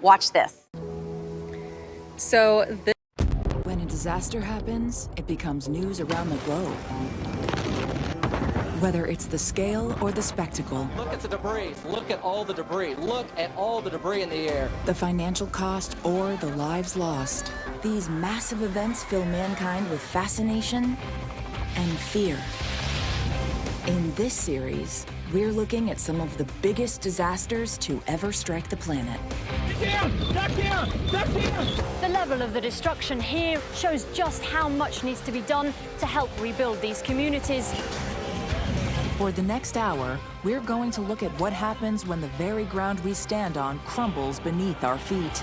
Watch this. So When a disaster happens, it becomes news around the globe. Whether it's the scale or the spectacle. Look at the debris. Look at all the debris. Look at all the debris in the air. The financial cost or the lives lost. These massive events fill mankind with fascination and fear. In this series, we're looking at some of the biggest disasters to ever strike the planet. The level of the destruction here shows just how much needs to be done to help rebuild these communities. For the next hour, we're going to look at what happens when the very ground we stand on crumbles beneath our feet.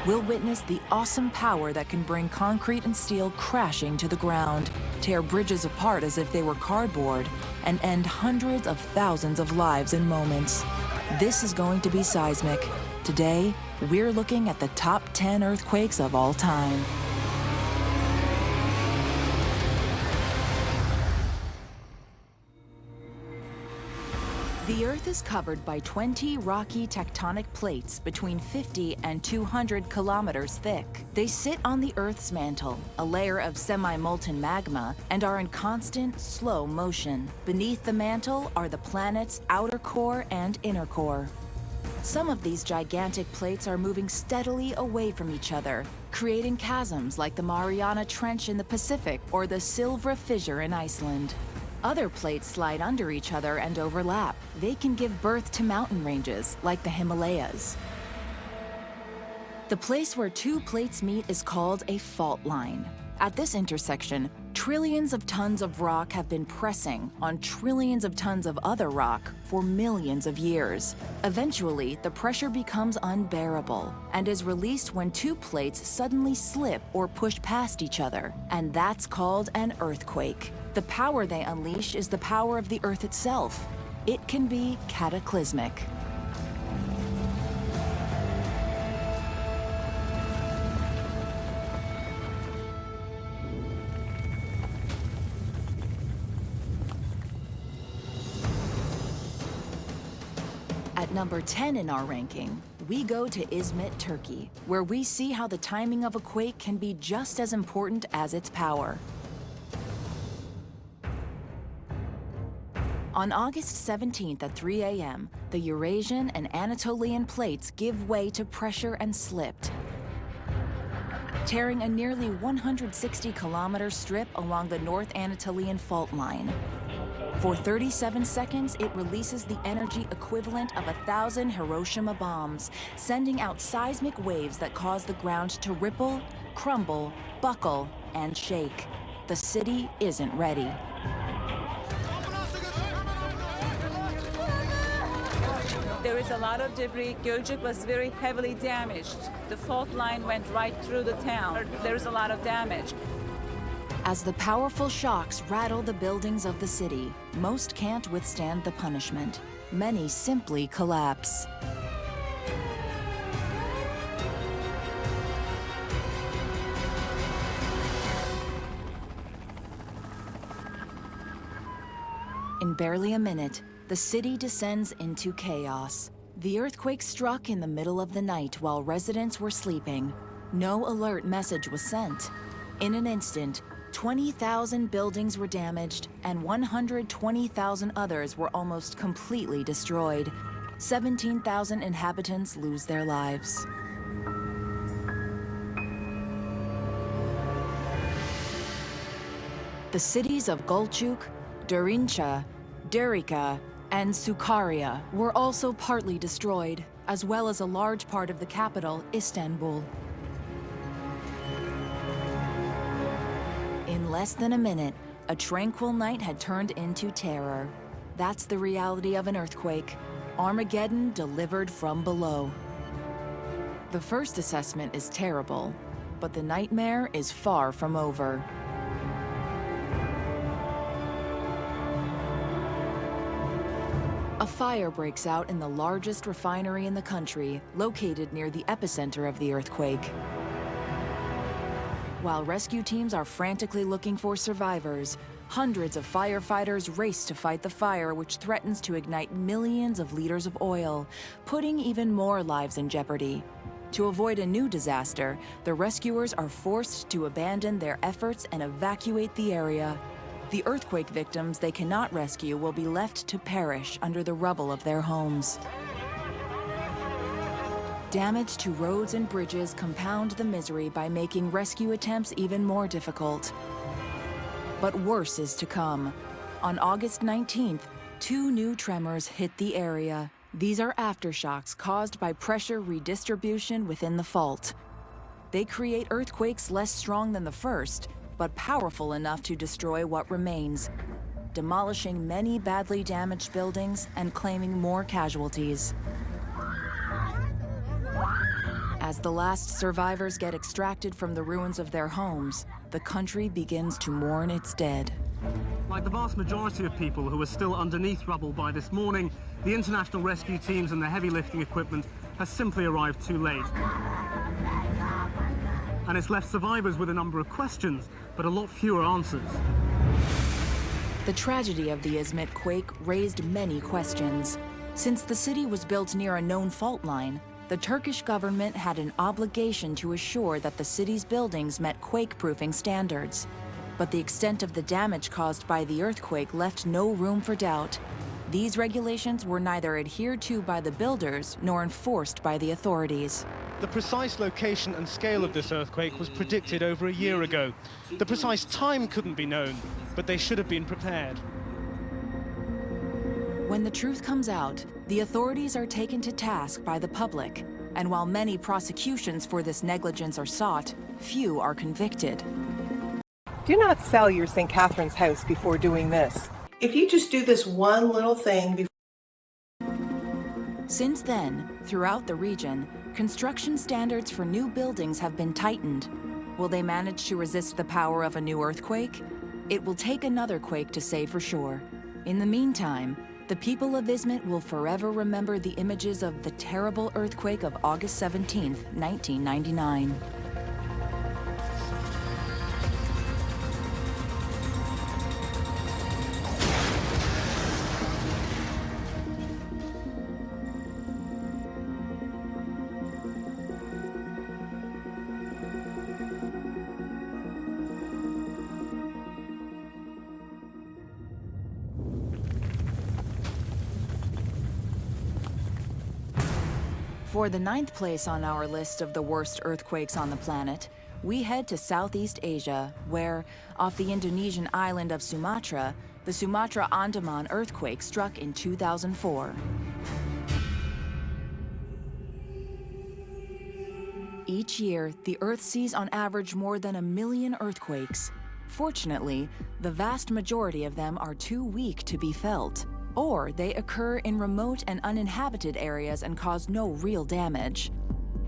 We'll witness the awesome power that can bring concrete and steel crashing to the ground, tear bridges apart as if they were cardboard, and end hundreds of thousands of lives in moments. This is going to be seismic. Today, we're looking at the top 10 earthquakes of all time. The Earth is covered by 20 rocky tectonic plates between 50 and 200 kilometers thick. They sit on the Earth's mantle, a layer of semi-molten magma, and are in constant, slow motion. Beneath the mantle are the planet's outer core and inner core. Some of these gigantic plates are moving steadily away from each other, creating chasms like the Mariana Trench in the Pacific or the Silvra Fissure in Iceland. Other plates slide under each other and overlap. They can give birth to mountain ranges, like the Himalayas. The place where two plates meet is called a fault line. At this intersection, trillions of tons of rock have been pressing on trillions of tons of other rock for millions of years. Eventually, the pressure becomes unbearable and is released when two plates suddenly slip or push past each other, and that's called an earthquake. The power they unleash is the power of the Earth itself. It can be cataclysmic. At number 10 in our ranking, we go to Izmit, Turkey, where we see how the timing of a quake can be just as important as its power. On August 17th at 3 a.m., the Eurasian and Anatolian plates give way to pressure and slipped, tearing a nearly 160-kilometer strip along the North Anatolian fault line. For 37 seconds, it releases the energy equivalent of 1,000 Hiroshima bombs, sending out seismic waves that cause the ground to ripple, crumble, buckle, and shake. The city isn't ready. There is a lot of debris. Gölcük was very heavily damaged. The fault line went right through the town. There's a lot of damage. As the powerful shocks rattle the buildings of the city, most can't withstand the punishment. Many simply collapse. In barely a minute, the city descends into chaos. The earthquake struck in the middle of the night while residents were sleeping. No alert message was sent. In an instant, 20,000 buildings were damaged, and 120,000 others were almost completely destroyed. 17,000 inhabitants lose their lives. The cities of Gölcük, Derince, Derica, and Sukaria were also partly destroyed, as well as a large part of the capital, Istanbul. In less than a minute, a tranquil night had turned into terror. That's the reality of an earthquake. Armageddon delivered from below. The first assessment is terrible, but the nightmare is far from over. A fire breaks out in the largest refinery in the country, located near the epicenter of the earthquake. While rescue teams are frantically looking for survivors, hundreds of firefighters race to fight the fire, which threatens to ignite millions of liters of oil, putting even more lives in jeopardy. To avoid a new disaster, the rescuers are forced to abandon their efforts and evacuate the area. The earthquake victims they cannot rescue will be left to perish under the rubble of their homes. Damage to roads and bridges compound the misery by making rescue attempts even more difficult. But worse is to come. On August 19th, 2 new tremors hit the area. These are aftershocks caused by pressure redistribution within the fault. They create earthquakes less strong than the first, but powerful enough to destroy what remains, demolishing many badly damaged buildings and claiming more casualties. As the last survivors get extracted from the ruins of their homes, the country begins to mourn its dead. Like the vast majority of people who are still underneath rubble by this morning, the international rescue teams and the heavy lifting equipment has simply arrived too late. And it's left survivors with a number of questions, but a lot fewer answers. The tragedy of the Izmit quake raised many questions. Since the city was built near a known fault line, the Turkish government had an obligation to assure that the city's buildings met quake-proofing standards. But the extent of the damage caused by the earthquake left no room for doubt. These regulations were neither adhered to by the builders nor enforced by the authorities. The precise location and scale of this earthquake was predicted over a year ago. The precise time couldn't be known, but they should have been prepared. When the truth comes out, the authorities are taken to task by the public, and while many prosecutions for this negligence are sought, few are convicted. Do not sell your St. Catherine's house before doing this. If you just do this one little thing before... Since then, throughout the region, construction standards for new buildings have been tightened. Will they manage to resist the power of a new earthquake? It will take another quake to say for sure. In the meantime, the people of Izmit will forever remember the images of the terrible earthquake of August 17, 1999. For the 9th place on our list of the worst earthquakes on the planet, we head to Southeast Asia, where, off the Indonesian island of Sumatra, the Sumatra Andaman earthquake struck in 2004. Each year, the Earth sees on average more than 1 million earthquakes. Fortunately, the vast majority of them are too weak to be felt, or they occur in remote and uninhabited areas and cause no real damage.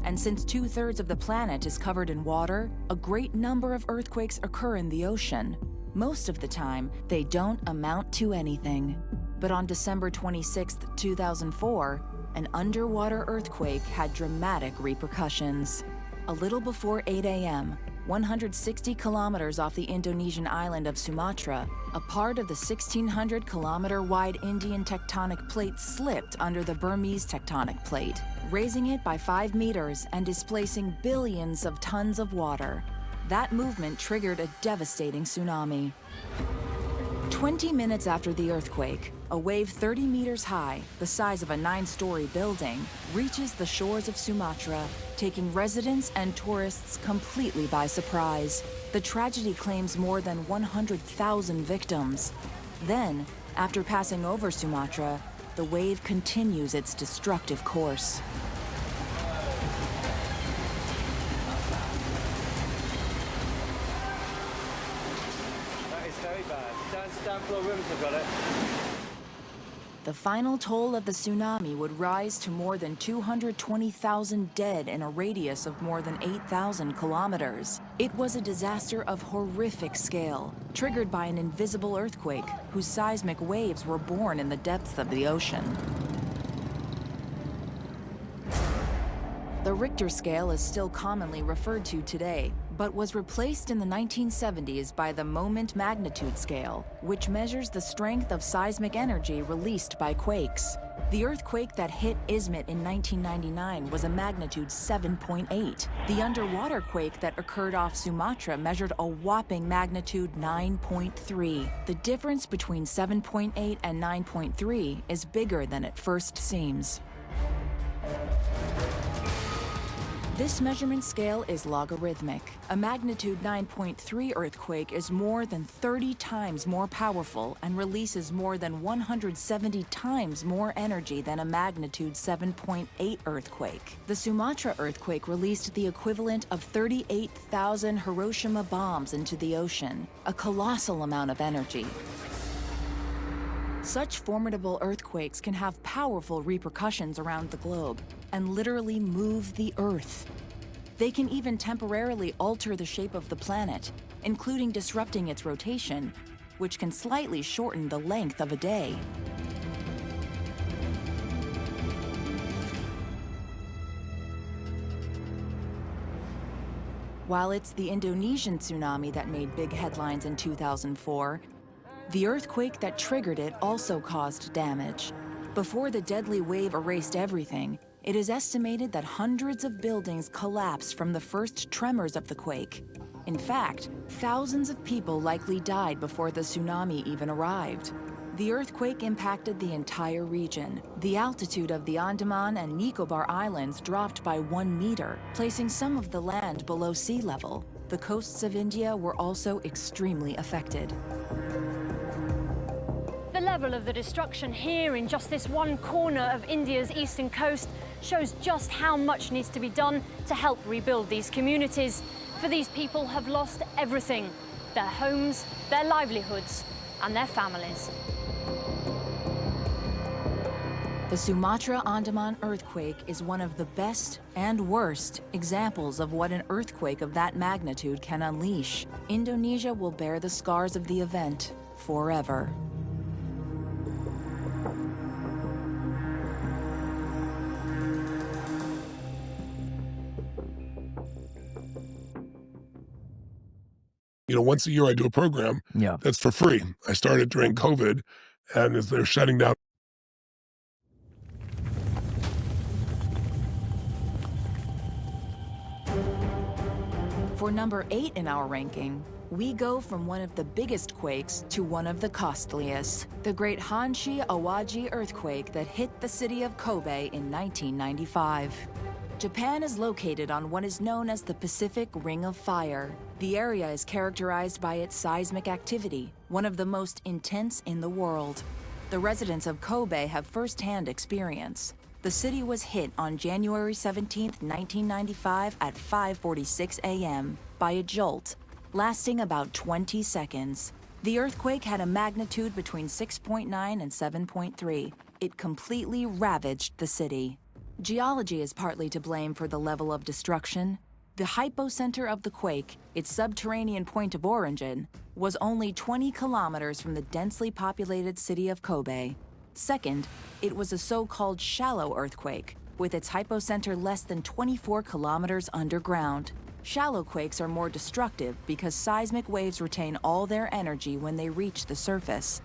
And since 2/3 of the planet is covered in water, a great number of earthquakes occur in the ocean. Most of the time, they don't amount to anything. But on December 26, 2004, an underwater earthquake had dramatic repercussions. A little before 8 a.m., 160 kilometers off the Indonesian island of Sumatra, a part of the 1,600-kilometer-wide Indian tectonic plate slipped under the Burmese tectonic plate, raising it by 5 meters and displacing billions of tons of water. That movement triggered a devastating tsunami. 20 minutes after the earthquake, a wave 30 meters high, the size of a 9-story building, reaches the shores of Sumatra, taking residents and tourists completely by surprise. The tragedy claims more than 100,000 victims. Then, after passing over Sumatra, the wave continues its destructive course. That is very bad. Down floor rooms have got it. The final toll of the tsunami would rise to more than 220,000 dead in a radius of more than 8,000 kilometers. It was a disaster of horrific scale, triggered by an invisible earthquake whose seismic waves were born in the depths of the ocean. The Richter scale is still commonly referred to today, but was replaced in the 1970s by the moment magnitude scale, which measures the strength of seismic energy released by quakes. The earthquake that hit Izmit in 1999 was a magnitude 7.8. The underwater quake that occurred off Sumatra measured a whopping magnitude 9.3. The difference between 7.8 and 9.3 is bigger than it first seems. This measurement scale is logarithmic. A magnitude 9.3 earthquake is more than 30 times more powerful and releases more than 170 times more energy than a magnitude 7.8 earthquake. The Sumatra earthquake released the equivalent of 38,000 Hiroshima bombs into the ocean, a colossal amount of energy. Such formidable earthquakes can have powerful repercussions around the globe and literally move the Earth. They can even temporarily alter the shape of the planet, including disrupting its rotation, which can slightly shorten the length of a day. While it's the Indonesian tsunami that made big headlines in 2004, the earthquake that triggered it also caused damage. Before the deadly wave erased everything, it is estimated that hundreds of buildings collapsed from the first tremors of the quake. In fact, thousands of people likely died before the tsunami even arrived. The earthquake impacted the entire region. The altitude of the Andaman and Nicobar Islands dropped by 1 meter, placing some of the land below sea level. The coasts of India were also extremely affected. The level of the destruction here in just this one corner of India's eastern coast shows just how much needs to be done to help rebuild these communities. For these people have lost everything: their homes, their livelihoods, and their families. The Sumatra-Andaman earthquake is one of the best and worst examples of what an earthquake of that magnitude can unleash. Indonesia will bear the scars of the event forever. You know, once a year I do a program that's for free. I started during COVID, and as they're shutting down. For number 8 in our ranking, we go from one of the biggest quakes to one of the costliest, the Great Hanshi Awaji earthquake that hit the city of Kobe in 1995. Japan is located on what is known as the Pacific Ring of Fire. The area is characterized by its seismic activity, one of the most intense in the world. The residents of Kobe have first-hand experience. The city was hit on January 17, 1995 at 5:46 a.m. by a jolt, lasting about 20 seconds. The earthquake had a magnitude between 6.9 and 7.3. It completely ravaged the city. Geology is partly to blame for the level of destruction. The hypocenter of the quake, its subterranean point of origin, was only 20 kilometers from the densely populated city of Kobe. Second, it was a so-called shallow earthquake, with its hypocenter less than 24 kilometers underground. Shallow quakes are more destructive because seismic waves retain all their energy when they reach the surface.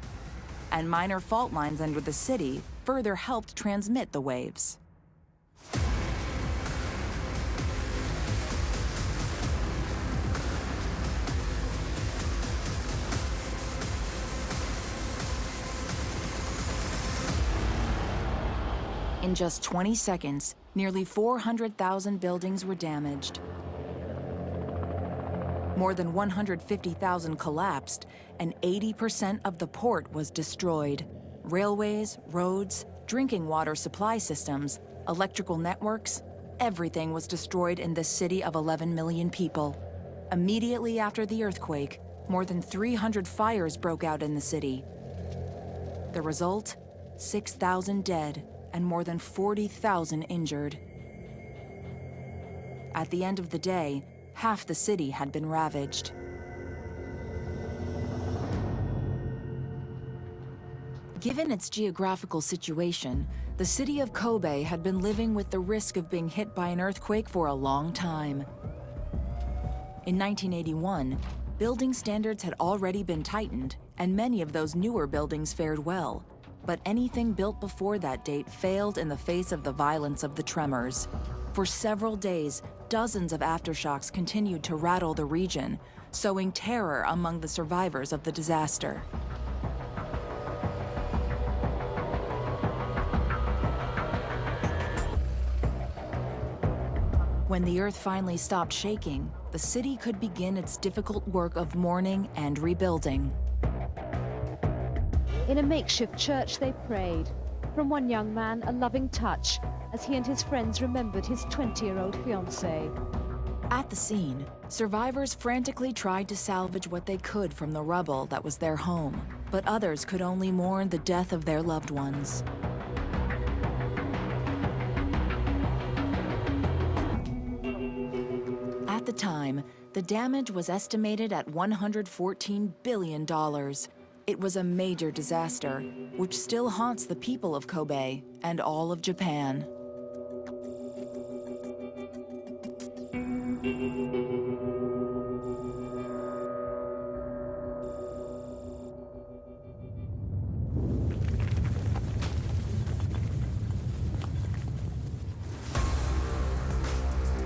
And minor fault lines under the city further helped transmit the waves. In just 20 seconds, nearly 400,000 buildings were damaged. More than 150,000 collapsed, and 80% of the port was destroyed. Railways, roads, drinking water supply systems, electrical networks, everything was destroyed in this city of 11 million people. Immediately after the earthquake, more than 300 fires broke out in the city. The result? 6,000 dead and more than 40,000 injured. At the end of the day, half the city had been ravaged. Given its geographical situation, the city of Kobe had been living with the risk of being hit by an earthquake for a long time. In 1981, building standards had already been tightened, and many of those newer buildings fared well. But anything built before that date failed in the face of the violence of the tremors. For several days, dozens of aftershocks continued to rattle the region, sowing terror among the survivors of the disaster. When the earth finally stopped shaking, the city could begin its difficult work of mourning and rebuilding. In a makeshift church they prayed. From one young man, a loving touch, as he and his friends remembered his 20-year-old fiancée. At the scene, survivors frantically tried to salvage what they could from the rubble that was their home, but others could only mourn the death of their loved ones. At the time, the damage was estimated at $114 billion. It was a major disaster, which still haunts the people of Kobe and all of Japan.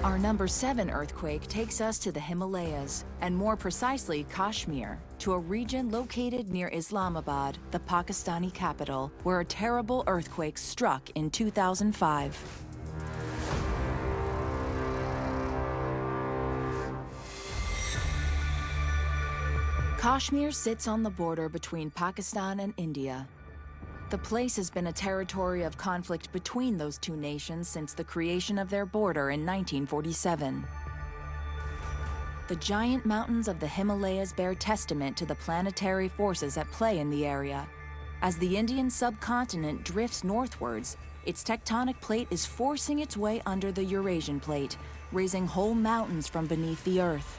Our number 7 earthquake takes us to the Himalayas, and more precisely Kashmir, to a region located near Islamabad, the Pakistani capital, where a terrible earthquake struck in 2005. Kashmir sits on the border between Pakistan and India. The place has been a territory of conflict between those two nations since the creation of their border in 1947. The giant mountains of the Himalayas bear testament to the planetary forces at play in the area. As the Indian subcontinent drifts northwards, its tectonic plate is forcing its way under the Eurasian plate, raising whole mountains from beneath the earth.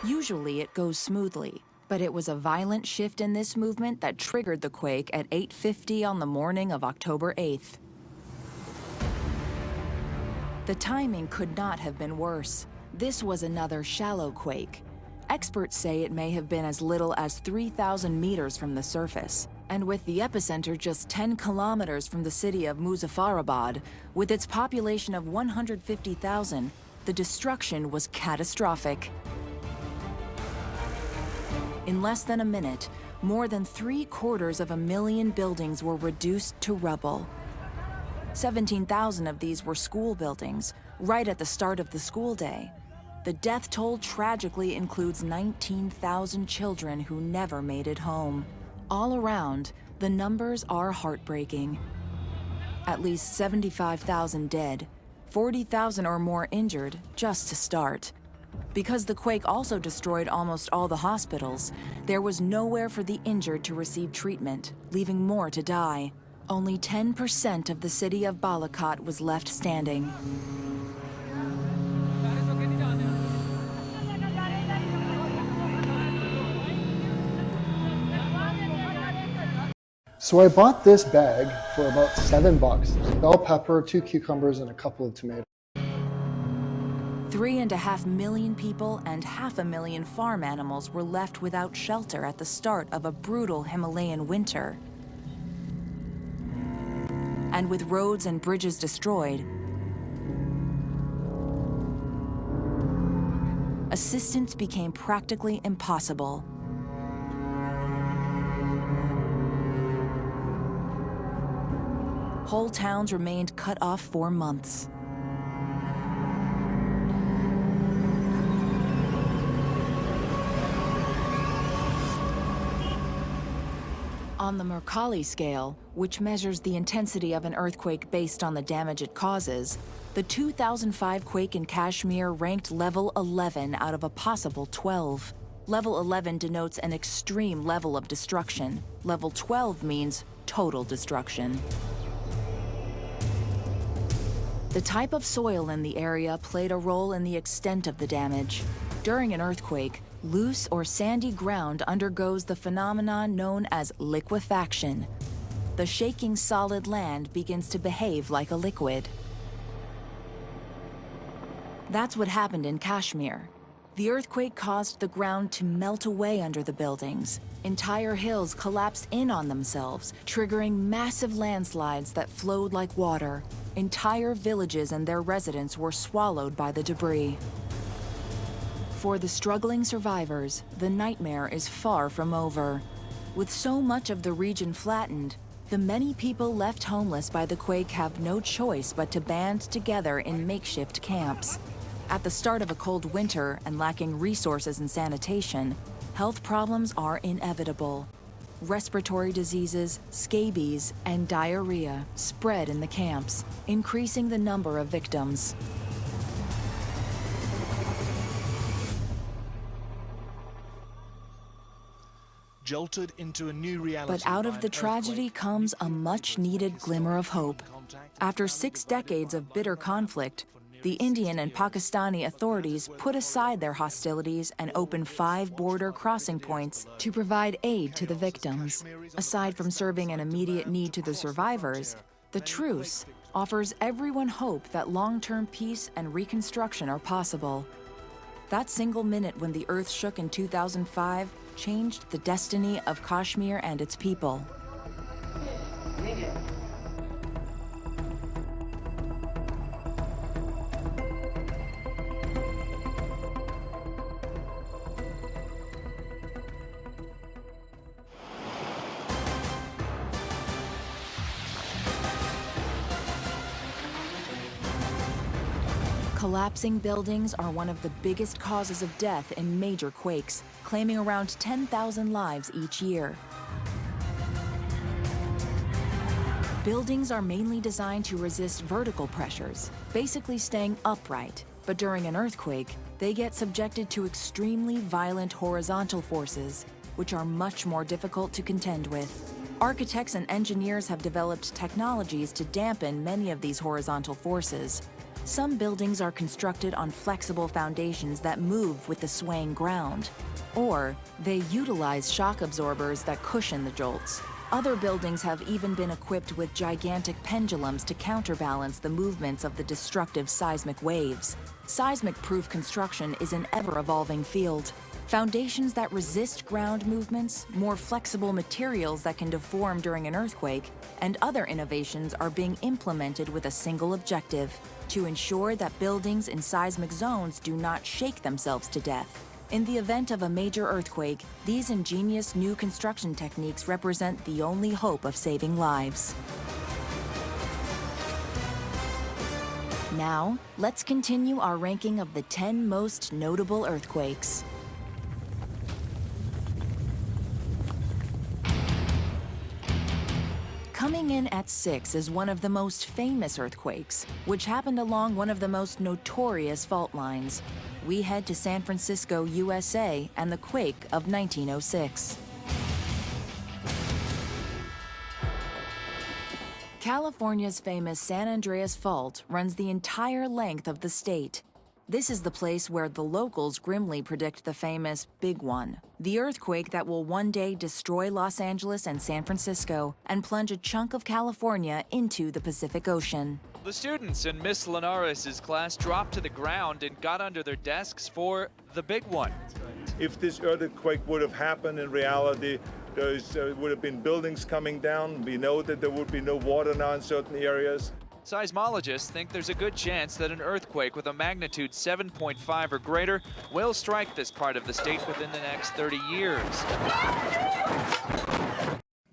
Usually it goes smoothly, but it was a violent shift in this movement that triggered the quake at 8:50 on the morning of October 8th. The timing could not have been worse. This was another shallow quake. Experts say it may have been as little as 3,000 meters from the surface. And with the epicenter just 10 kilometers from the city of Muzaffarabad, with its population of 150,000, the destruction was catastrophic. In less than a minute, more than 750,000 buildings were reduced to rubble. 17,000 of these were school buildings, right at the start of the school day. The death toll tragically includes 19,000 children who never made it home. All around, the numbers are heartbreaking. At least 75,000 dead, 40,000 or more injured, just to start. Because the quake also destroyed almost all the hospitals, there was nowhere for the injured to receive treatment, leaving more to die. Only 10% of the city of Balakot was left standing. So I bought this bag for about $7. Bell pepper, 2 cucumbers, and a couple of tomatoes. 3.5 million people and 500,000 farm animals were left without shelter at the start of a brutal Himalayan winter. And with roads and bridges destroyed, assistance became practically impossible. Whole towns remained cut off for months. On the Mercalli scale, which measures the intensity of an earthquake based on the damage it causes, the 2005 quake in Kashmir ranked level 11 out of a possible 12. Level 11 denotes an extreme level of destruction. Level 12 means total destruction. The type of soil in the area played a role in the extent of the damage. During an earthquake, loose or sandy ground undergoes the phenomenon known as liquefaction. The shaking solid land begins to behave like a liquid. That's what happened in Kashmir. The earthquake caused the ground to melt away under the buildings. Entire hills collapsed in on themselves, triggering massive landslides that flowed like water. Entire villages and their residents were swallowed by the debris. For the struggling survivors, the nightmare is far from over. With so much of the region flattened, the many people left homeless by the quake have no choice but to band together in makeshift camps. At the start of a cold winter and lacking resources and sanitation, health problems are inevitable. Respiratory diseases, scabies, and diarrhea spread in the camps, increasing the number of victims. Jolted into a new reality. But out of the tragedy comes a much-needed glimmer of hope. After 6 decades of bitter conflict, the Indian and Pakistani authorities put aside their hostilities and opened 5 border crossing points to provide aid to the victims. Aside from serving an immediate need to the survivors, the truce offers everyone hope that long-term peace and reconstruction are possible. That single minute when the earth shook in 2005 changed the destiny of Kashmir and its people. Collapsing buildings are one of the biggest causes of death in major quakes, claiming around 10,000 lives each year. Buildings are mainly designed to resist vertical pressures, basically staying upright. But during an earthquake, they get subjected to extremely violent horizontal forces, which are much more difficult to contend with. Architects and engineers have developed technologies to dampen many of these horizontal forces. Some buildings are constructed on flexible foundations that move with the swaying ground, or they utilize shock absorbers that cushion the jolts. Other buildings have even been equipped with gigantic pendulums to counterbalance the movements of the destructive seismic waves. Seismic-proof construction is an ever-evolving field. Foundations that resist ground movements, more flexible materials that can deform during an earthquake, and other innovations are being implemented with a single objective: to ensure that buildings in seismic zones do not shake themselves to death. In the event of a major earthquake, these ingenious new construction techniques represent the only hope of saving lives. Now, let's continue our ranking of the 10 most notable earthquakes. Coming in at 6 is one of the most famous earthquakes, which happened along one of the most notorious fault lines. We head to San Francisco, USA, and the quake of 1906. California's famous San Andreas Fault runs the entire length of the state. This is the place where the locals grimly predict the famous Big One, the earthquake that will one day destroy Los Angeles and San Francisco and plunge a chunk of California into the Pacific Ocean. The students in Miss Linares' class dropped to the ground and got under their desks for the Big One. If this earthquake would have happened in reality, there would have been buildings coming down. We know that there would be no water now in certain areas. Seismologists think there's a good chance that an earthquake with a magnitude 7.5 or greater will strike this part of the state within the next 30 years.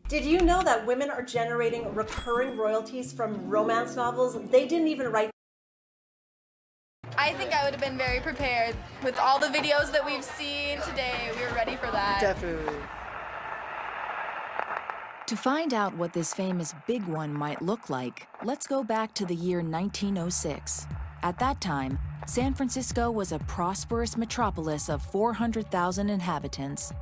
Did you know that women are generating recurring royalties from romance novels? They didn't even write. I think I would have been very prepared. With all the videos that we've seen today, we were ready for that. Definitely. To find out what this famous Big One might look like, let's go back to the year 1906. At that time, San Francisco was a prosperous metropolis of 400,000 inhabitants.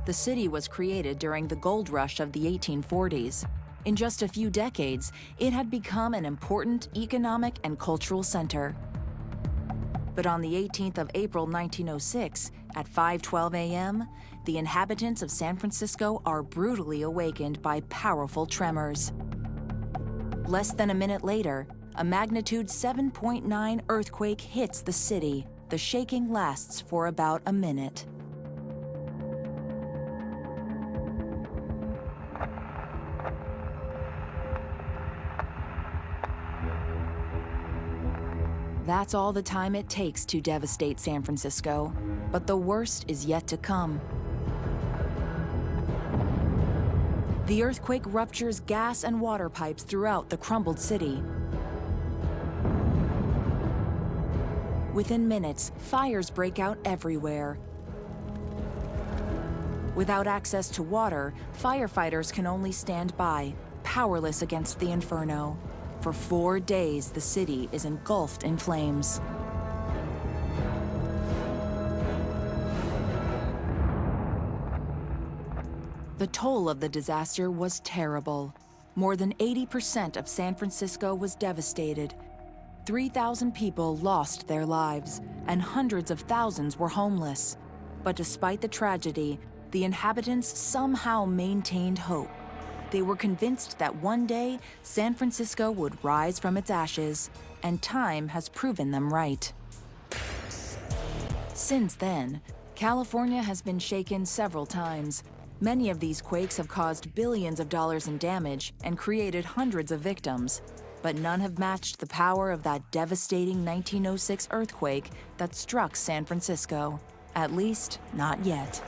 The city was created during the gold rush of the 1840s. In just a few decades, it had become an important economic and cultural center. But on the 18th of April 1906, at 5:12 a.m., the inhabitants of San Francisco are brutally awakened by powerful tremors. Less than a minute later, a magnitude 7.9 earthquake hits the city. The shaking lasts for about a minute. That's all the time it takes to devastate San Francisco. But the worst is yet to come. The earthquake ruptures gas and water pipes throughout the crumbled city. Within minutes, fires break out everywhere. Without access to water, firefighters can only stand by, powerless against the inferno. For 4 days, the city is engulfed in flames. The toll of the disaster was terrible. More than 80% of San Francisco was devastated. 3,000 people lost their lives, and hundreds of thousands were homeless. But despite the tragedy, the inhabitants somehow maintained hope. They were convinced that one day, San Francisco would rise from its ashes, and time has proven them right. Since then, California has been shaken several times. Many of these quakes have caused billions of dollars in damage and created hundreds of victims, but none have matched the power of that devastating 1906 earthquake that struck San Francisco. At least, not yet.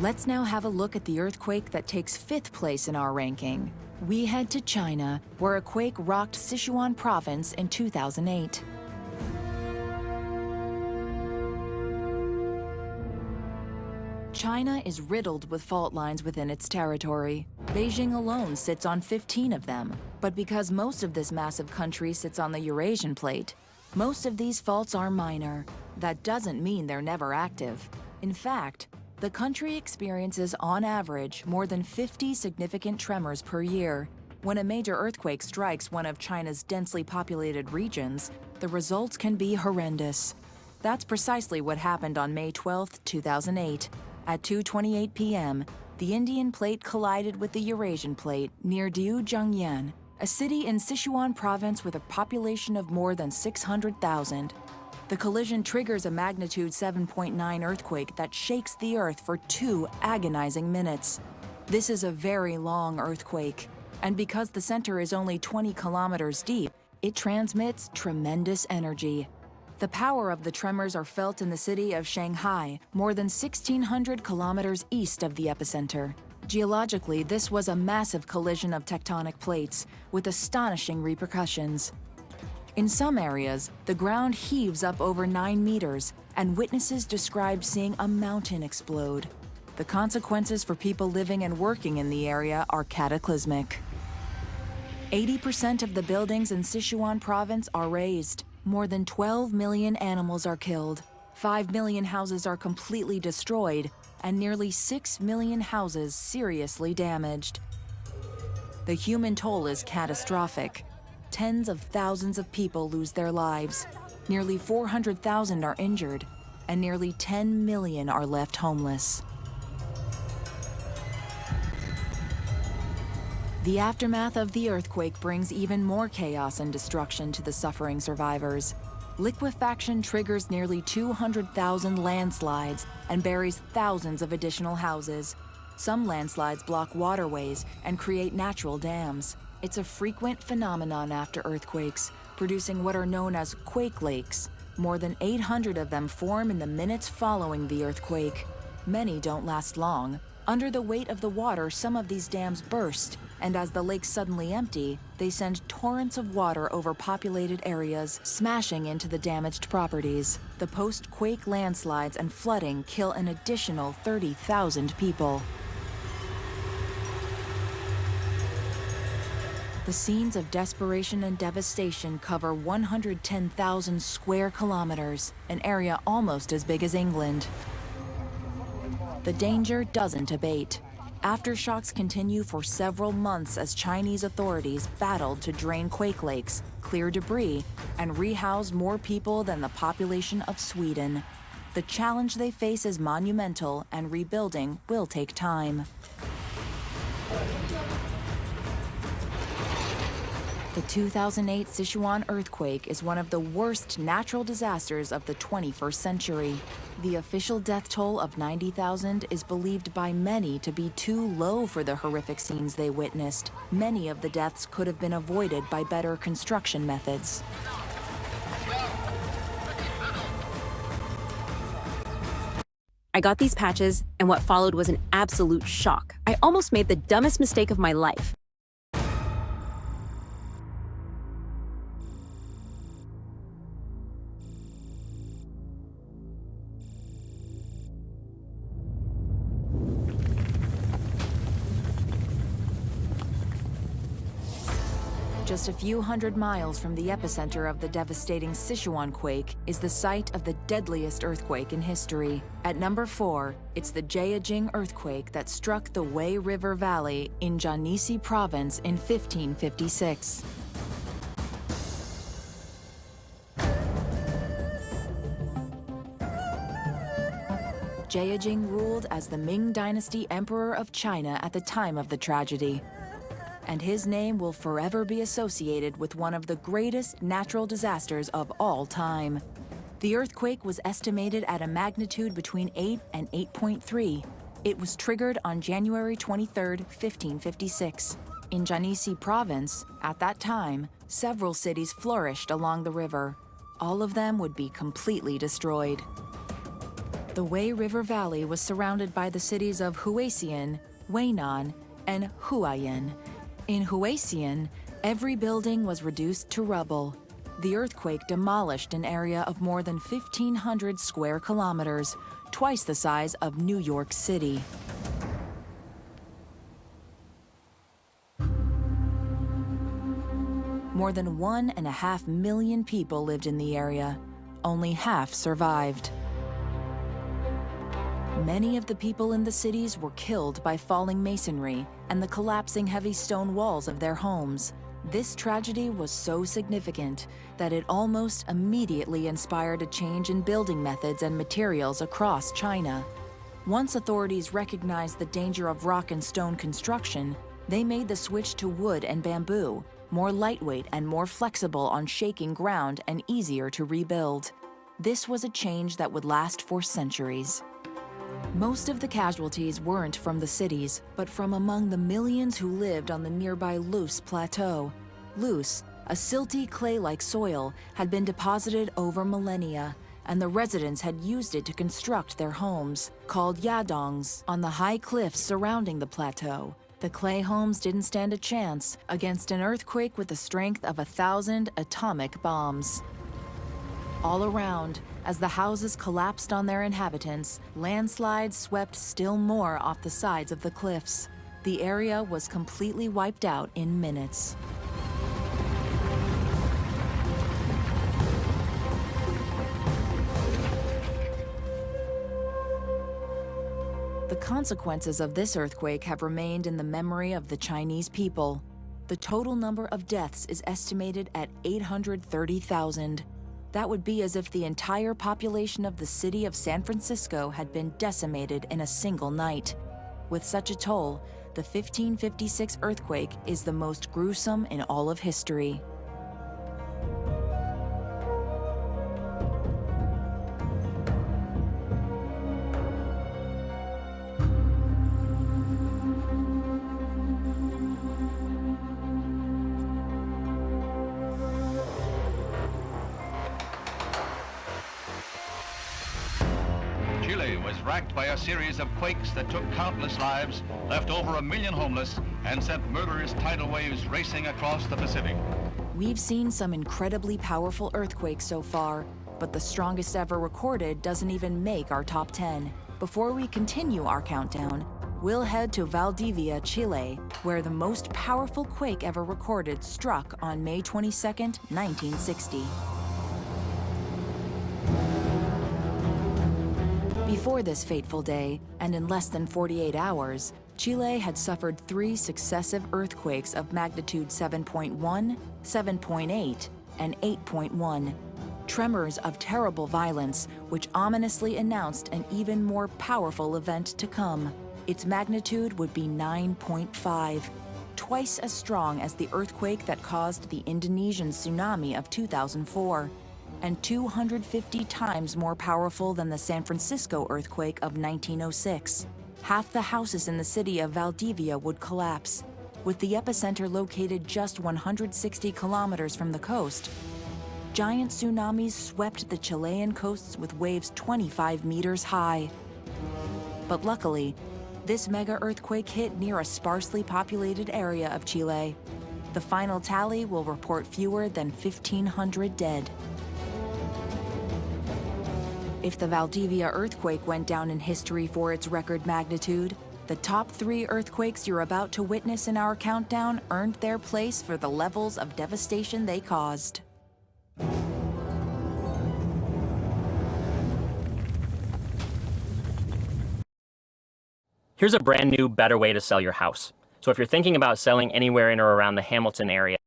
Let's now have a look at the earthquake that takes 5th place in our ranking. We head to China, where a quake rocked Sichuan province in 2008. China is riddled with fault lines within its territory. Beijing alone sits on 15 of them. But because most of this massive country sits on the Eurasian plate, most of these faults are minor. That doesn't mean they're never active. In fact, the country experiences, on average, more than 50 significant tremors per year. When a major earthquake strikes one of China's densely populated regions, the results can be horrendous. That's precisely what happened on May 12, 2008. At 2:28 p.m., the Indian plate collided with the Eurasian plate near Diu-Zhangyan, a city in Sichuan province with a population of more than 600,000. The collision triggers a magnitude 7.9 earthquake that shakes the earth for 2 agonizing minutes. This is a very long earthquake, and because the center is only 20 kilometers deep, it transmits tremendous energy. The power of the tremors are felt in the city of Shanghai, more than 1,600 kilometers east of the epicenter. Geologically, this was a massive collision of tectonic plates, with astonishing repercussions. In some areas, the ground heaves up over 9 meters, and witnesses described seeing a mountain explode. The consequences for people living and working in the area are cataclysmic. 80% of the buildings in Sichuan province are razed. More than 12 million animals are killed. 5 million houses are completely destroyed, and nearly 6 million houses seriously damaged. The human toll is catastrophic. Tens of thousands of people lose their lives. Nearly 400,000 are injured, and nearly 10 million are left homeless. The aftermath of the earthquake brings even more chaos and destruction to the suffering survivors. Liquefaction triggers nearly 200,000 landslides and buries thousands of additional houses. Some landslides block waterways and create natural dams. It's a frequent phenomenon after earthquakes, producing what are known as quake lakes. More than 800 of them form in the minutes following the earthquake. Many don't last long. Under the weight of the water, some of these dams burst, and as the lakes suddenly empty, they send torrents of water over populated areas, smashing into the damaged properties. The post-quake landslides and flooding kill an additional 30,000 people. The scenes of desperation and devastation cover 110,000 square kilometers, an area almost as big as England. The danger doesn't abate. Aftershocks continue for several months as Chinese authorities battled to drain quake lakes, clear debris, and rehouse more people than the population of Sweden. The challenge they face is monumental, and rebuilding will take time. The 2008 Sichuan earthquake is one of the worst natural disasters of the 21st century. The official death toll of 90,000 is believed by many to be too low for the horrific scenes they witnessed. Many of the deaths could have been avoided by better construction methods. I got these patches, and what followed was an absolute shock. I almost made the dumbest mistake of my life. Just a few hundred miles from the epicenter of the devastating Sichuan quake is the site of the deadliest earthquake in history. At number 4, it's the Jiajing earthquake that struck the Wei River Valley in Jiangxi Province in 1556. Jiajing ruled as the Ming Dynasty Emperor of China at the time of the tragedy, and his name will forever be associated with one of the greatest natural disasters of all time. The earthquake was estimated at a magnitude between 8 and 8.3. It was triggered on January 23, 1556. In Jiangxi Province, at that time, several cities flourished along the river. All of them would be completely destroyed. The Wei River Valley was surrounded by the cities of Huaixian, Weinan, and Huaiyan. In Huaixian, every building was reduced to rubble. The earthquake demolished an area of more than 1,500 square kilometers, twice the size of New York City. More than 1.5 million people lived in the area. Only half survived. Many of the people in the cities were killed by falling masonry and the collapsing heavy stone walls of their homes. This tragedy was so significant that it almost immediately inspired a change in building methods and materials across China. Once authorities recognized the danger of rock and stone construction, they made the switch to wood and bamboo, more lightweight and more flexible on shaking ground and easier to rebuild. This was a change that would last for centuries. Most of the casualties weren't from the cities, but from among the millions who lived on the nearby Luce Plateau. Luce, a silty clay-like soil, had been deposited over millennia, and the residents had used it to construct their homes, called yadongs, on the high cliffs surrounding the plateau. The clay homes didn't stand a chance against an earthquake with the strength of 1,000 atomic bombs. All around, as the houses collapsed on their inhabitants, landslides swept still more off the sides of the cliffs. The area was completely wiped out in minutes. The consequences of this earthquake have remained in the memory of the Chinese people. The total number of deaths is estimated at 830,000. That would be as if the entire population of the city of San Francisco had been decimated in a single night. With such a toll, the 1556 earthquake is the most gruesome in all of history. Chile was racked by a series of quakes that took countless lives, left over 1 million homeless, and sent murderous tidal waves racing across the Pacific. We've seen some incredibly powerful earthquakes so far, but the strongest ever recorded doesn't even make our top 10. Before we continue our countdown, we'll head to Valdivia, Chile, where the most powerful quake ever recorded struck on May 22, 1960. Before this fateful day, and in less than 48 hours, Chile had suffered 3 successive earthquakes of magnitude 7.1, 7.8, and 8.1. Tremors of terrible violence, which ominously announced an even more powerful event to come. Its magnitude would be 9.5, twice as strong as the earthquake that caused the Indonesian tsunami of 2004, and 250 times more powerful than the San Francisco earthquake of 1906. Half the houses in the city of Valdivia would collapse. With the epicenter located just 160 kilometers from the coast, giant tsunamis swept the Chilean coasts with waves 25 meters high. But luckily, this mega earthquake hit near a sparsely populated area of Chile. The final tally will report fewer than 1,500 dead. If the Valdivia earthquake went down in history for its record magnitude, the top 3 earthquakes you're about to witness in our countdown earned their place for the levels of devastation they caused. Here's a brand new, better way to sell your house. So if you're thinking about selling anywhere in or around the Hamilton area,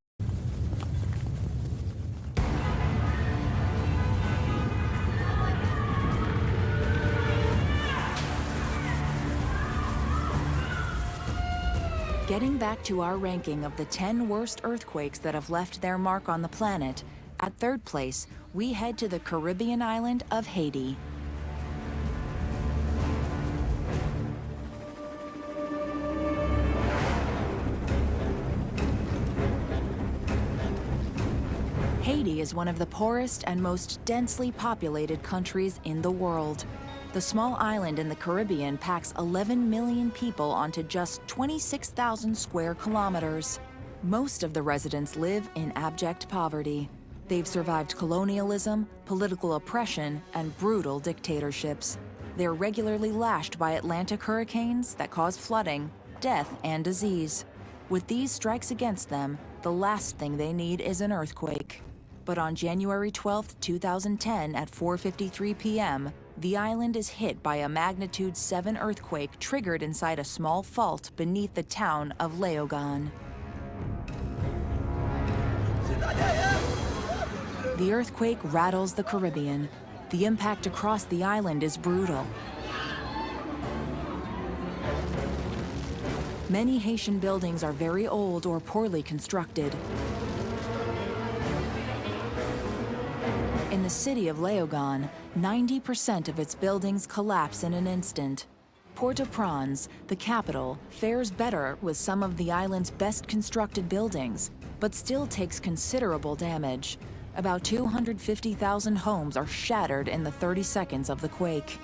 Getting back to our ranking of the 10 worst earthquakes that have left their mark on the planet, at 3rd place, we head to the Caribbean island of Haiti. Haiti is one of the poorest and most densely populated countries in the world. The small island in the Caribbean packs 11 million people onto just 26,000 square kilometers. Most of the residents live in abject poverty. They've survived colonialism, political oppression, and brutal dictatorships. They're regularly lashed by Atlantic hurricanes that cause flooding, death, and disease. With these strikes against them, the last thing they need is an earthquake. But on January 12, 2010 at 4:53 p.m., the island is hit by a magnitude 7 earthquake triggered inside a small fault beneath the town of Leogan. The earthquake rattles the Caribbean. The impact across the island is brutal. Many Haitian buildings are very old or poorly constructed. In the city of Leogan, 90% of its buildings collapse in an instant. Port-au-Prince, the capital, fares better with some of the island's best constructed buildings, but still takes considerable damage. About 250,000 homes are shattered in the 30 seconds of the quake.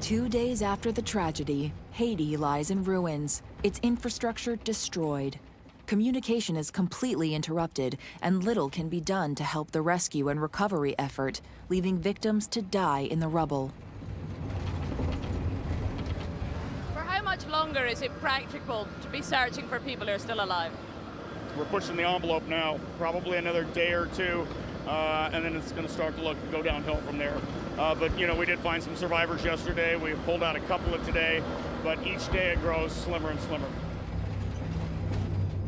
Two days after the tragedy, Haiti lies in ruins, its infrastructure destroyed. Communication is completely interrupted, and little can be done to help the rescue and recovery effort, leaving victims to die in the rubble. For how much longer is it practical to be searching for people who are still alive? We're pushing the envelope now, probably another day or two, and then it's going to start to go downhill from there. But, you know, we did find some survivors yesterday. We pulled out a couple of today, but each day it grows slimmer and slimmer.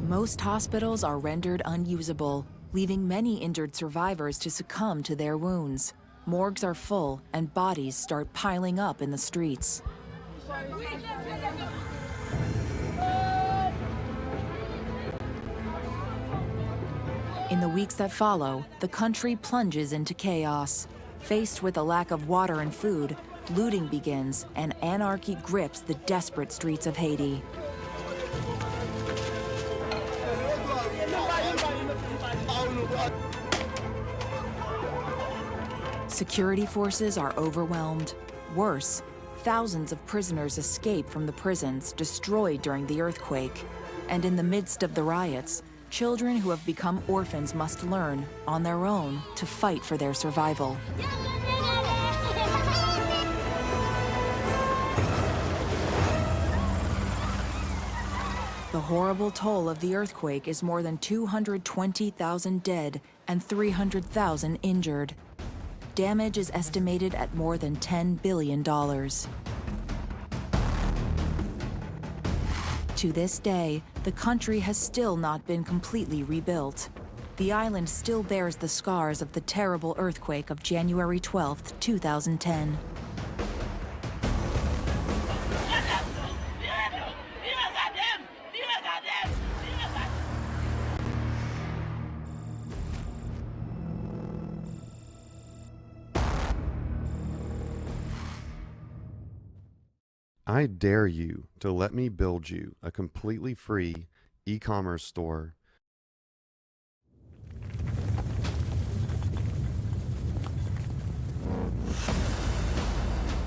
Most hospitals are rendered unusable, leaving many injured survivors to succumb to their wounds. Morgues are full, and bodies start piling up in the streets. In the weeks that follow, the country plunges into chaos. Faced with a lack of water and food, looting begins and anarchy grips the desperate streets of Haiti. Security forces are overwhelmed. Worse, thousands of prisoners escape from the prisons destroyed during the earthquake. And in the midst of the riots, children who have become orphans must learn, on their own, to fight for their survival. horrible toll of the earthquake is more than 220,000 dead and 300,000 injured. Damage is estimated at more than $10 billion. To this day, the country has still not been completely rebuilt. The island still bears the scars of the terrible earthquake of January 12, 2010. I dare you to let me build you a completely free e-commerce store.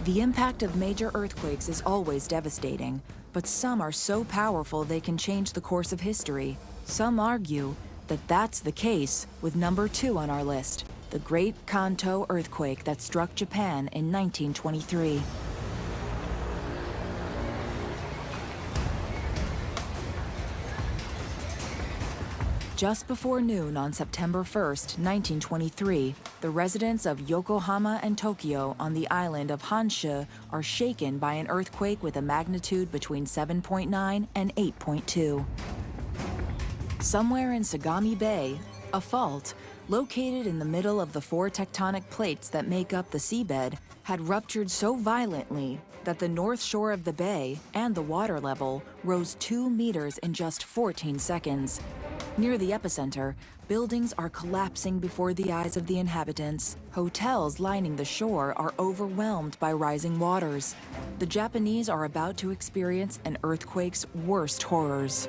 The impact of major earthquakes is always devastating, but some are so powerful they can change the course of history. Some argue that that's the case with number 2 on our list, the Great Kanto earthquake that struck Japan in 1923. Just before noon on September 1st, 1923, the residents of Yokohama and Tokyo on the island of Honshu are shaken by an earthquake with a magnitude between 7.9 and 8.2. Somewhere in Sagami Bay, a fault, located in the middle of the 4 tectonic plates that make up the seabed, had ruptured so violently that the north shore of the bay and the water level rose 2 meters in just 14 seconds. Near the epicenter, buildings are collapsing before the eyes of the inhabitants. Hotels lining the shore are overwhelmed by rising waters. The Japanese are about to experience an earthquake's worst horrors.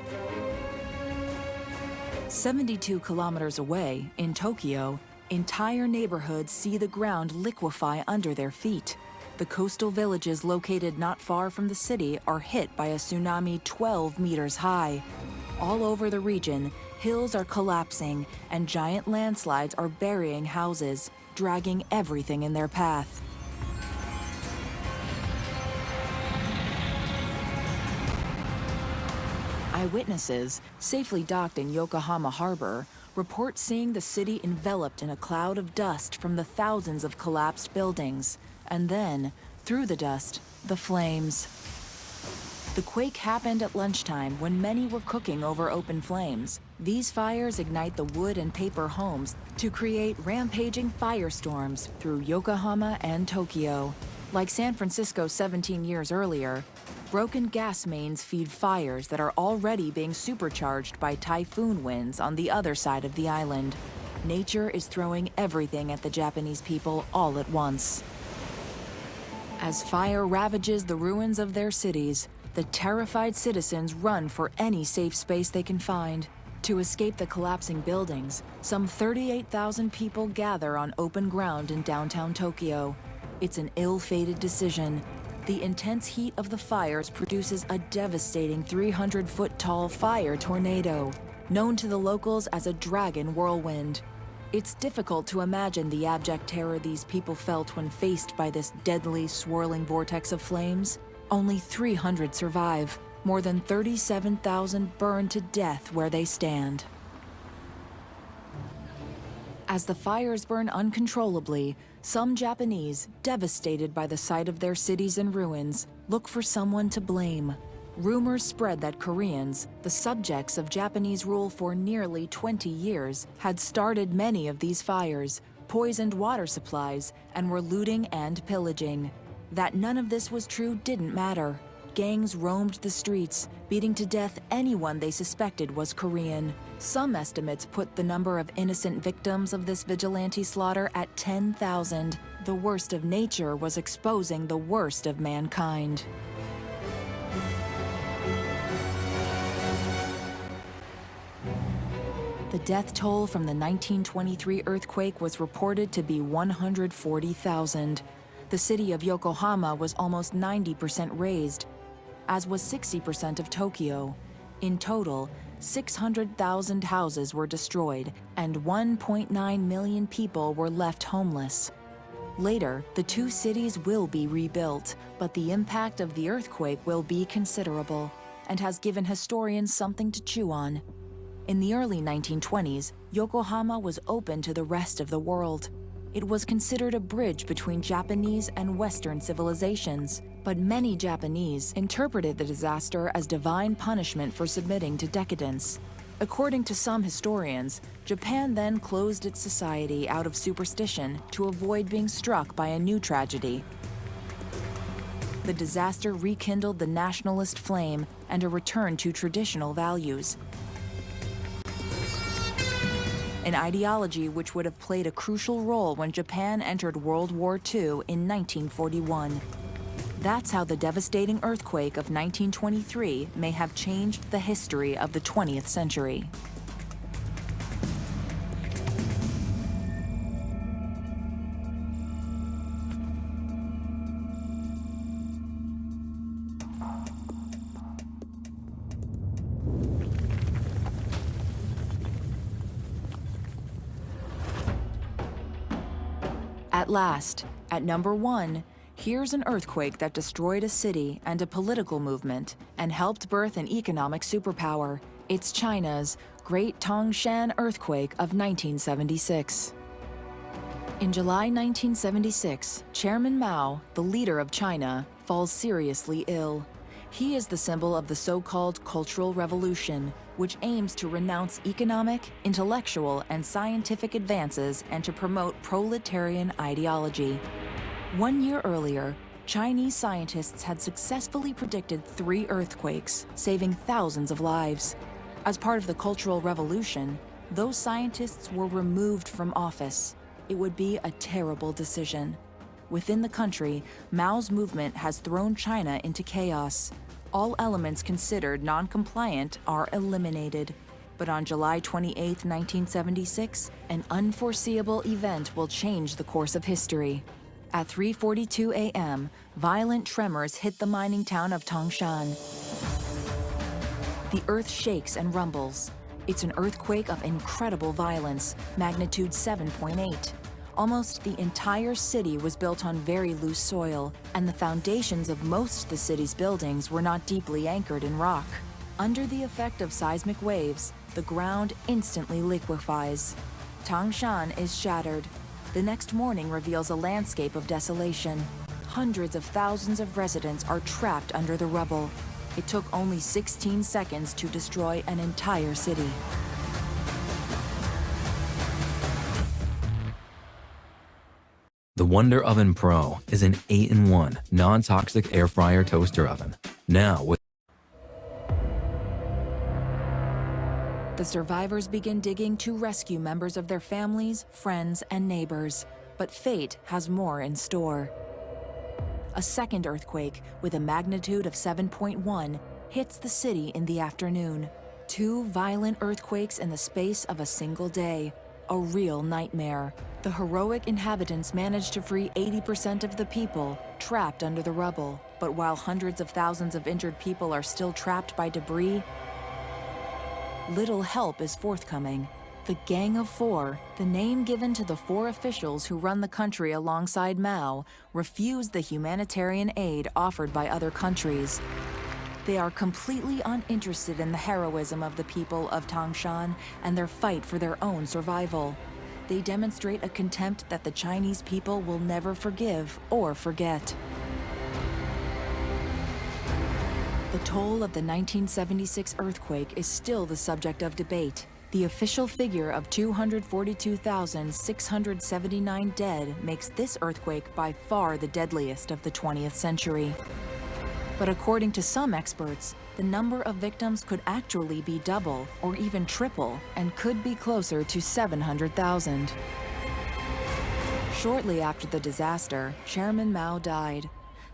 72 kilometers away, in Tokyo, entire neighborhoods see the ground liquefy under their feet. The coastal villages located not far from the city are hit by a tsunami 12 meters high. All over the region, hills are collapsing and giant landslides are burying houses, dragging everything in their path. Eyewitnesses, safely docked in Yokohama Harbor, report seeing the city enveloped in a cloud of dust from the thousands of collapsed buildings, and then, through the dust, the flames. The quake happened at lunchtime when many were cooking over open flames. These fires ignite the wood and paper homes to create rampaging firestorms through Yokohama and Tokyo. Like San Francisco 17 years earlier, broken gas mains feed fires that are already being supercharged by typhoon winds on the other side of the island. Nature is throwing everything at the Japanese people all at once. As fire ravages the ruins of their cities, the terrified citizens run for any safe space they can find. To escape the collapsing buildings, some 38,000 people gather on open ground in downtown Tokyo. It's an ill-fated decision. The intense heat of the fires produces a devastating 300-foot-tall fire tornado, known to the locals as a dragon whirlwind. It's difficult to imagine the abject terror these people felt when faced by this deadly, swirling vortex of flames. Only 300 survive. More than 37,000 burn to death where they stand. As the fires burn uncontrollably, some Japanese, devastated by the sight of their cities in ruins, look for someone to blame. Rumors spread that Koreans, the subjects of Japanese rule for nearly 20 years, had started many of these fires, poisoned water supplies, and were looting and pillaging. That none of this was true didn't matter. Gangs roamed the streets, beating to death anyone they suspected was Korean. Some estimates put the number of innocent victims of this vigilante slaughter at 10,000. The worst of nature was exposing the worst of mankind. The death toll from the 1923 earthquake was reported to be 140,000. The city of Yokohama was almost 90% razed, as was 60% of Tokyo. In total, 600,000 houses were destroyed, and 1.9 million people were left homeless. Later, the two cities will be rebuilt, but the impact of the earthquake will be considerable. and has given historians something to chew on. In the early 1920s, Yokohama was open to the rest of the world. It was considered a bridge between Japanese and Western civilizations, but many Japanese interpreted the disaster as divine punishment for submitting to decadence. According to some historians, Japan then closed its society out of superstition to avoid being struck by a new tragedy. The disaster rekindled the nationalist flame and a return to traditional values, an ideology which would have played a crucial role when Japan entered World War II in 1941. That's how the devastating earthquake of 1923 may have changed the history of the 20th century. At last, at number 1, here's an earthquake that destroyed a city and a political movement and helped birth an economic superpower. It's China's Great Tangshan earthquake of 1976. In July 1976, Chairman Mao, the leader of China, falls seriously ill. He is the symbol of the so-called Cultural Revolution, which aims to renounce economic, intellectual, and scientific advances and to promote proletarian ideology. 1 year earlier, Chinese scientists had successfully predicted 3 earthquakes, saving thousands of lives. As part of the Cultural Revolution, those scientists were removed from office. It would be a terrible decision. Within the country, Mao's movement has thrown China into chaos. All elements considered non-compliant are eliminated. But on July 28, 1976, an unforeseeable event will change the course of history. At 3:42 a.m., violent tremors hit the mining town of Tangshan. The earth shakes and rumbles. It's an earthquake of incredible violence, magnitude 7.8. Almost the entire city was built on very loose soil, and the foundations of most of the city's buildings were not deeply anchored in rock. Under the effect of seismic waves, the ground instantly liquefies. Tangshan is shattered. The next morning reveals a landscape of desolation. Hundreds of thousands of residents are trapped under the rubble. It took only 16 seconds to destroy an entire city. The Wonder Oven Pro is an 8-in-1 non-toxic air fryer toaster oven. Now with The survivors begin digging to rescue members of their families, friends, and neighbors. But fate has more in store. A second earthquake, with a magnitude of 7.1, hits the city in the afternoon. 2 violent earthquakes in the space of a single day. A real nightmare. The heroic inhabitants managed to free 80% of the people trapped under the rubble. But while hundreds of thousands of injured people are still trapped by debris, little help is forthcoming. The Gang of Four, the name given to the 4 officials who run the country alongside Mao, refuse the humanitarian aid offered by other countries. They are completely uninterested in the heroism of the people of Tangshan and their fight for their own survival. They demonstrate a contempt that the Chinese people will never forgive or forget. The toll of the 1976 earthquake is still the subject of debate. The official figure of 242,679 dead makes this earthquake by far the deadliest of the 20th century. But according to some experts, the number of victims could actually be double or even triple and could be closer to 700,000. Shortly after the disaster, Chairman Mao died.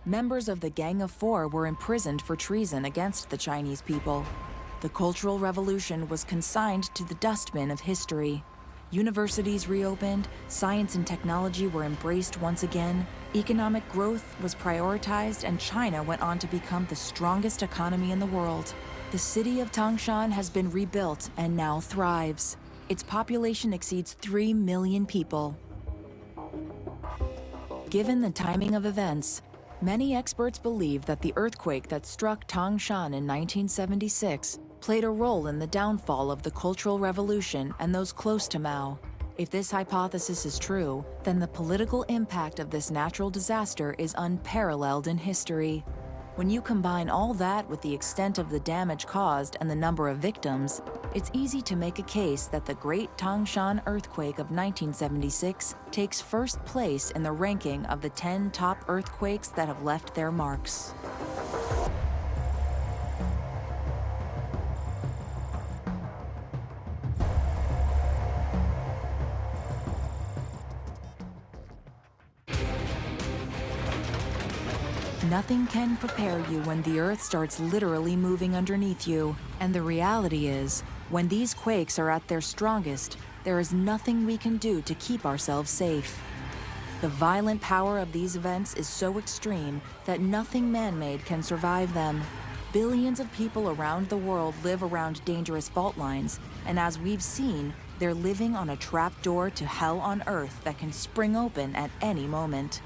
Members of the Gang of Four were imprisoned for treason against the Chinese people. The Cultural Revolution was consigned to the dustbin of history. Universities reopened, science and technology were embraced once again, economic growth was prioritized, and China went on to become the strongest economy in the world. The city of Tangshan has been rebuilt and now thrives. Its population exceeds 3 million people. Given the timing of events, Many experts believe that the earthquake that struck Tangshan in 1976 played a role in the downfall of the Cultural Revolution and those close to Mao. If this hypothesis is true, then the political impact of this natural disaster is unparalleled in history. When you combine all that with the extent of the damage caused and the number of victims, it's easy to make a case that the Great Tangshan earthquake of 1976 takes first place in the ranking of the 10 top earthquakes that have left their marks. Nothing can prepare you when the earth starts literally moving underneath you. And the reality is, when these quakes are at their strongest, there is nothing we can do to keep ourselves safe. The violent power of these events is so extreme that nothing man-made can survive them. Billions of people around the world live around dangerous fault lines, and as we've seen, they're living on a trapdoor to hell on earth that can spring open at any moment.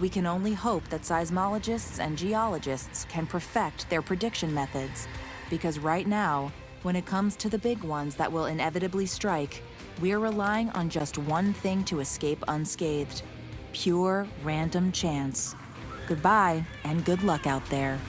We can only hope that seismologists and geologists can perfect their prediction methods, because right now, when it comes to the big ones that will inevitably strike, we're relying on just one thing to escape unscathed: pure random chance. Goodbye, and good luck out there.